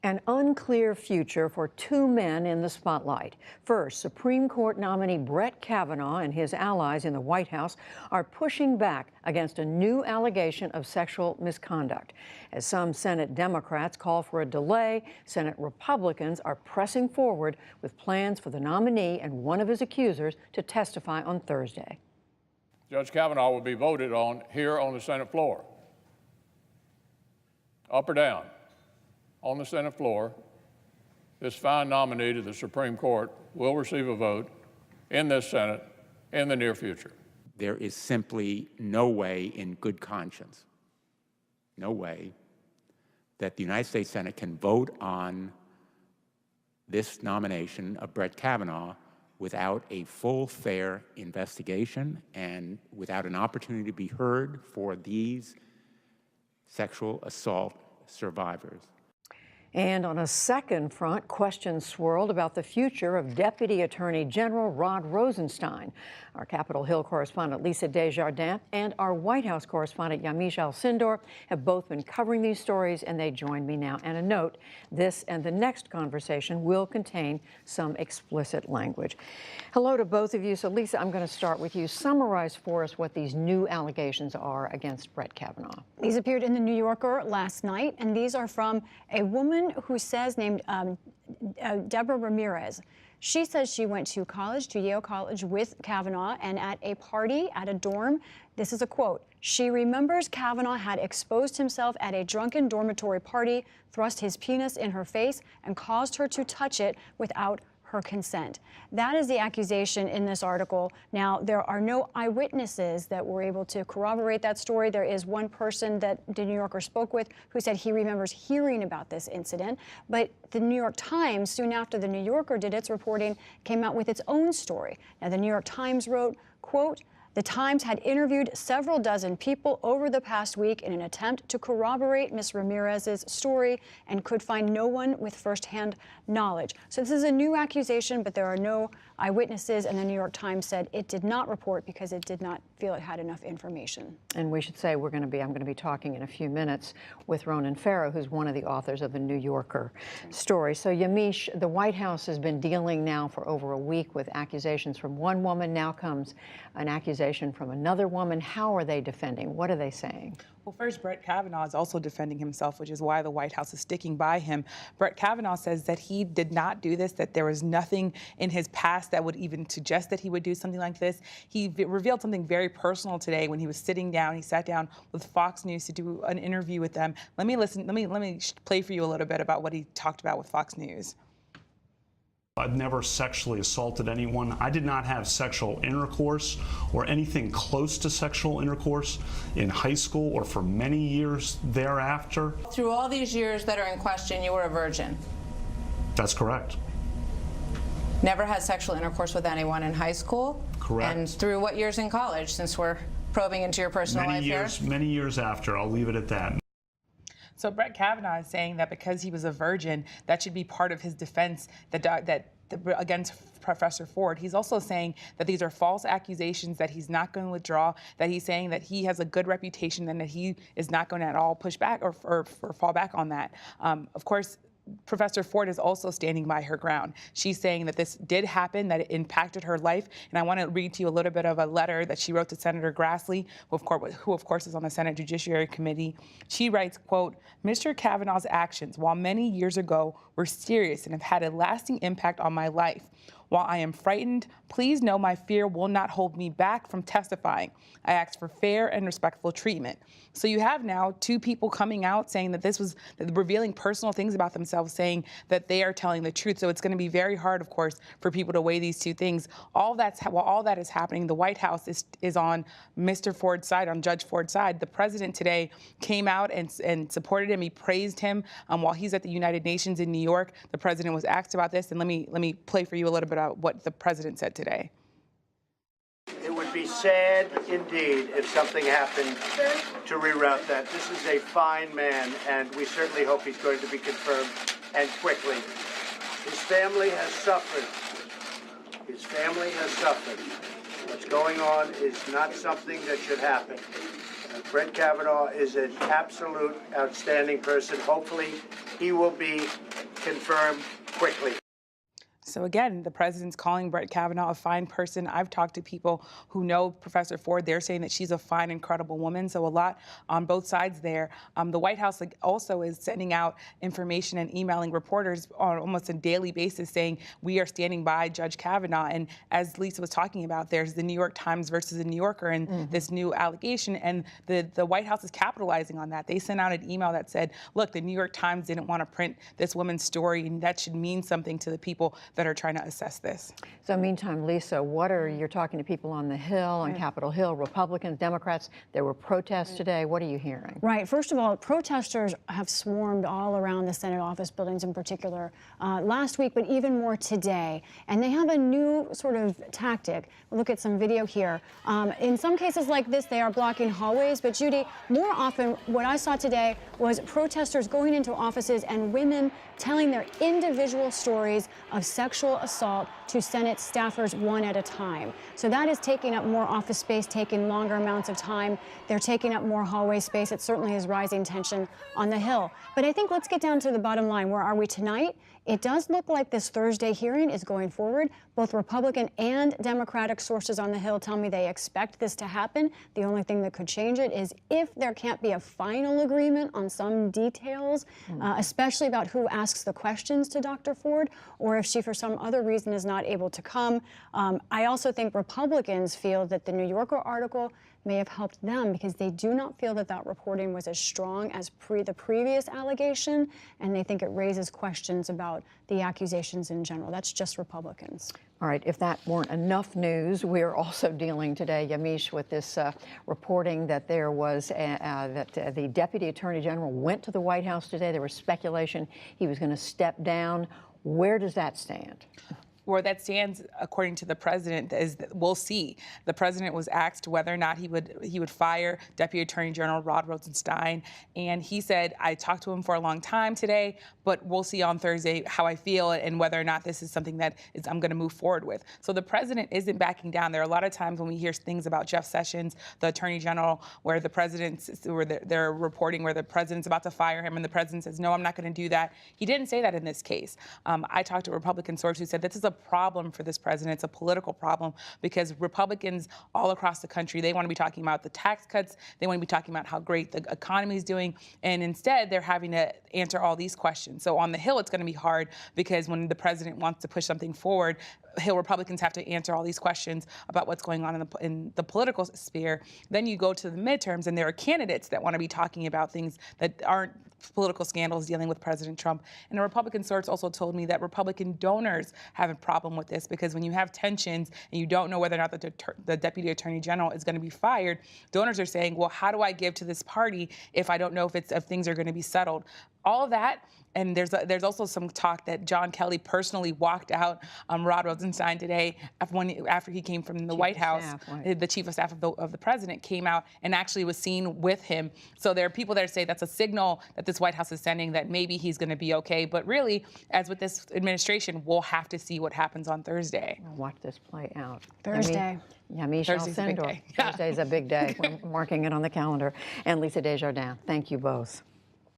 An unclear future for two men in the spotlight. First, Supreme Court nominee Brett Kavanaugh and his allies in the White House are pushing back against a new allegation of sexual misconduct. As some Senate Democrats call for a delay, Senate Republicans are pressing forward with plans for the nominee and one of his accusers to testify on Thursday. Judge Kavanaugh will be voted on here on the Senate floor. Up or down? On the Senate floor, this fine nominee to the Supreme Court will receive a vote in this Senate in the near future. There is simply no way in good conscience, no way, that the United States Senate can vote on this nomination of Brett Kavanaugh without a full, fair investigation and without an opportunity to be heard for these sexual assault survivors. And on a second front, questions swirled about the future of Deputy Attorney General Rod Rosenstein. Our Capitol Hill correspondent Lisa Desjardins and our White House correspondent Yamiche Alcindor have both been covering these stories, and they join me now. And a note, this and the next conversation will contain some explicit language. Hello to both of you. So Lisa, I'm going to start with you. Summarize for us what these new allegations are against Brett Kavanaugh. These appeared in the New Yorker last night, and these are from a woman who says, named Deborah Ramirez. She says she went to college, to Yale College with Kavanaugh, and at a party at a dorm, this is a quote, she remembers Kavanaugh had exposed himself at a drunken dormitory party, thrust his penis in her face, and caused her to touch it without her consent. That is the accusation in this article. Now, there are no eyewitnesses that were able to corroborate that story. There is one person that the New Yorker spoke with who said he remembers hearing about this incident. But the New York Times, soon after the New Yorker did its reporting, came out with its own story. Now, the New York Times wrote, quote, "The Times had interviewed several dozen people over the past week in an attempt to corroborate Ms. Ramirez's story and could find no one with firsthand knowledge." So this is a new accusation, but there are no eyewitnesses, and the New York Times said it did not report because it did not feel it had enough information. And we should say I'm going to be talking in a few minutes with Ronan Farrow, who's one of the authors of the New Yorker story. So Yamiche, the White House has been dealing now for over a week with accusations from one woman. Now comes an accusation from another woman. How are they defending? What are they saying? Well, first, Brett Kavanaugh is also defending himself, which is why the White House is sticking by him. Brett Kavanaugh says that he did not do this, that there was nothing in his past that would even suggest that he would do something like this. He revealed something very personal today when he was sitting down. He sat down with Fox News to do an interview with them. Let me play for you a little bit about what he talked about with Fox News. I've never sexually assaulted anyone. I did not have sexual intercourse or anything close to sexual intercourse in high school or for many years thereafter. Through all these years that are in question, you were a virgin? That's correct. Never had sexual intercourse with anyone in high school? Correct. And through what years in college, since we're probing into your personal life here? Many years after. I'll leave it at that. So Brett Kavanaugh is saying that because he was a virgin, that should be part of his defense against Professor Ford. He's also saying that these are false accusations, that he's not going to withdraw, that he's saying that he has a good reputation and that he is not going to at all push back or fall back on that. Of course, Professor Ford is also standing by her ground. She's saying that this did happen, that it impacted her life. And I want to read to you a little bit of a letter that she wrote to Senator Grassley, who of course is on the Senate Judiciary Committee. She writes, quote, "Mr. Kavanaugh's actions, while many years ago, were serious and have had a lasting impact on my life. While I am frightened, please know my fear will not hold me back from testifying. I ask for fair and respectful treatment." So you have now two people coming out saying that this was revealing personal things about themselves, saying that they are telling the truth. So it's going to be very hard, of course, for people to weigh these two things. While all that is happening, the White House is on Mr. Ford's side, on Judge Ford's side. The president today came out and supported him. He praised him while he's at the United Nations in New York. The president was asked about this, and let me play for you a little bit about what the president said today. It would be sad indeed if something happened to reroute that. This is a fine man, and we certainly hope he's going to be confirmed, and quickly. His family has suffered. His family has suffered. What's going on is not something that should happen. Brett Kavanaugh is an absolute outstanding person. Hopefully, he will be confirmed quickly. So again, the president's calling Brett Kavanaugh a fine person. I've talked to people who know Professor Ford. They're saying that she's a fine, incredible woman. So a lot on both sides there. The White House also is sending out information and emailing reporters on almost a daily basis saying, we are standing by Judge Kavanaugh. And as Lisa was talking about, there's the New York Times versus the New Yorker and this new allegation. And the White House is capitalizing on that. They sent out an email that said, look, the New York Times didn't want to print this woman's story, and that should mean something to the people that are trying to assess this. So meantime, Lisa, you're talking to people on the Hill, on Capitol Hill, Republicans, Democrats. There were protests today. What are you hearing? Right. First of all, protesters have swarmed all around the Senate office buildings in particular last week, but even more today. And they have a new sort of tactic. Look at some video here. In some cases like this, they are blocking hallways. But Judy, more often, what I saw today was protesters going into offices and women telling their individual stories of sexual assault to Senate staffers one at a time. So that is taking up more office space, taking longer amounts of time. They're taking up more hallway space. It certainly is rising tension on the Hill. But I think let's get down to the bottom line. Where are we tonight? It does look like this Thursday hearing is going forward. Both Republican and Democratic sources on the Hill tell me they expect this to happen. The only thing that could change it is if there can't be a final agreement on some details, especially about who asks the questions to Dr. Ford, or if she, for some other reason, is not able to come. I also think Republicans feel that the New Yorker article may have helped them because they do not feel that that reporting was as strong as the previous allegation, and they think it raises questions about the accusations in general. That's just Republicans. All right, if that weren't enough news, we're also dealing today, Yamiche, with this reporting that there was that the Deputy Attorney General went to the White House today. There was speculation he was going to step down. Where does that stand? Where that stands, according to the president, is that we'll see. The president was asked whether or not he would fire Deputy Attorney General Rod Rosenstein, and he said, "I talked to him for a long time today, but we'll see on Thursday how I feel and whether or not this is something that I'm going to move forward with." So the president isn't backing down. There are a lot of times when we hear things about Jeff Sessions, the Attorney General, where they're reporting where the president's about to fire him, and the president says, "No, I'm not going to do that." He didn't say that in this case. I talked to a Republican source who said this is a problem for this president. It's a political problem because Republicans all across the country, they want to be talking about the tax cuts. They want to be talking about how great the economy is doing. And instead, they're having to answer all these questions. So on the Hill, it's going to be hard because when the president wants to push something forward, Hill Republicans have to answer all these questions about what's going on in the political sphere. Then you go to the midterms, and there are candidates that want to be talking about things that aren't political scandals dealing with President Trump. And a Republican source also told me that Republican donors have a problem with this because when you have tensions and you don't know whether or not the Deputy Attorney General is going to be fired, donors are saying, well, how do I give to this party if I don't know if things are going to be settled? All of that. And there's also some talk that John Kelly personally walked out Rod Rosenstein today after he came from the White House. The chief of staff of the president came out and actually was seen with him. So there are people that say that's a signal that this White House is sending that maybe he's going to be okay. But really, as with this administration, we'll have to see what happens on Thursday. Watch this play out. Thursday. Yamiche Thursday's a big Alcindor. day. Thursday's a big day. We're marking it on the calendar. And Lisa Desjardins, thank you both.